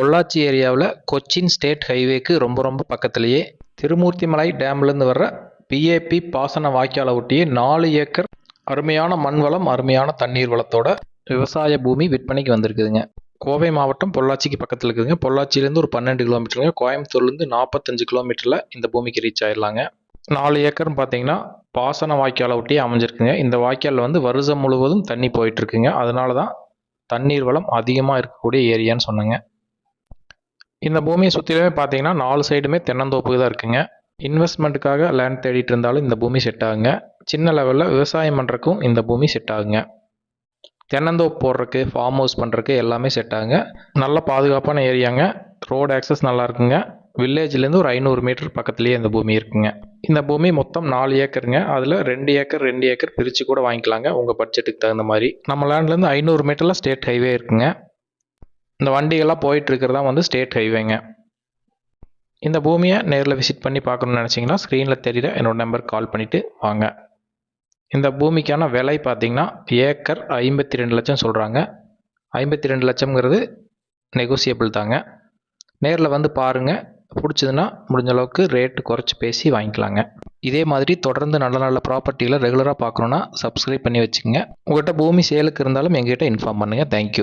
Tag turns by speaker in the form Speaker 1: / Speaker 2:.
Speaker 1: பொள்ளாச்சி ஏரியாவில் கொச்சின் ஸ்டேட் ஹைவேக்கு ரொம்ப பக்கத்துலேயே திருமூர்த்திமலை டேம்லேருந்து வர்ற பிஏபி பாசன வாய்க்காலை ஒட்டியே 4 ஏக்கர் அருமையான மண் வளம், அருமையான தண்ணீர் வளத்தோட விவசாய பூமி விற்பனைக்கு வந்திருக்குதுங்க. கோவை மாவட்டம் பொள்ளாச்சிக்கு பக்கத்தில் இருக்குதுங்க. பொள்ளாச்சியிலேருந்து ஒரு 12 கிலோமீட்டருங்க. கோயம்புத்தூர்லேருந்து 45 கிலோமீட்டரில் இந்த பூமிக்கு ரீச் ஆயிடலாங்க. 4 ஏக்கர்னு பார்த்தீங்கன்னா பாசன வாய்க்காலை ஒட்டியே அமைஞ்சிருக்குங்க. இந்த வாய்க்காலில் வந்து வருஷம் முழுவதும் தண்ணி போயிட்டுருக்குங்க. அதனால தான் தண்ணீர் வளம் அதிகமாக இருக்கக்கூடிய ஏரியான்னு சொன்னேங்க. இந்த பூமியை சுற்றிலுமே பார்த்தீங்கன்னா 4 சைடுமே தென்னந்தோப்பு தான் இருக்குங்க. இன்வெஸ்ட்மெண்ட்டுக்காக லேண்ட் தேடிட்டு இருந்தாலும் இந்த பூமி செட் ஆகுங்க. சின்ன லெவலில் விவசாயம் பண்ணுறக்கும் இந்த பூமி செட் ஆகுங்க. தென்னந்தோப்பு போடுறக்கு, ஃபார்ம் ஹவுஸ் பண்ணுறக்கு எல்லாமே செட் ஆகுங்க. நல்ல பாதுகாப்பான ஏரியாங்க. ரோடு ஆக்சஸ் நல்லா இருக்குங்க. வில்லேஜ்லேருந்து ஒரு 500 மீட்டர் பக்கத்துலேயே இந்த பூமி இருக்குங்க. இந்த பூமி மொத்தம் 4 ஏக்கருங்க. அதில் 2 ஏக்கர் பிரித்து கூட வாங்கிக்கலாங்க உங்கள் பட்ஜெட்டுக்கு தகுந்த மாதிரி. நம்ம லேண்ட்லேருந்து 500 மீட்டரில் ஸ்டேட் ஹைவே இருக்குங்க. இந்த வண்டிகள்லாம் போயிட்டு இருக்கிறதா வந்து ஸ்டேட் ஹைவேங்க. இந்த பூமியை நேரில் விசிட் பண்ணி பார்க்கணுன்னு நினச்சிங்கன்னா ஸ்க்ரீனில் தெரியுற என்னோட நம்பருக்கு கால் பண்ணிவிட்டு வாங்க. இந்த பூமிக்கான விலை பார்த்தீங்கன்னா ஏக்கர் 52 லட்சம் சொல்கிறாங்க. 52 லட்சம்ங்கிறது நெகோசியபிள் தாங்க. நேரில் வந்து பாருங்கள். பிடிச்சதுன்னா முடிஞ்ச அளவுக்கு ரேட்டு குறைச்சி பேசி வாங்கிக்கலாங்க. இதே மாதிரி தொடர்ந்து நல்ல ப்ராப்பர்ட்டிகளை ரெகுலராக பார்க்கணுன்னா சப்ஸ்கிரைப் பண்ணி வச்சுக்கோங்க. உங்கள்கிட்ட பூமி சேலுக்கு இருந்தாலும் எங்ககிட்ட இன்ஃபார்ம் பண்ணுங்கள். தேங்க்யூ.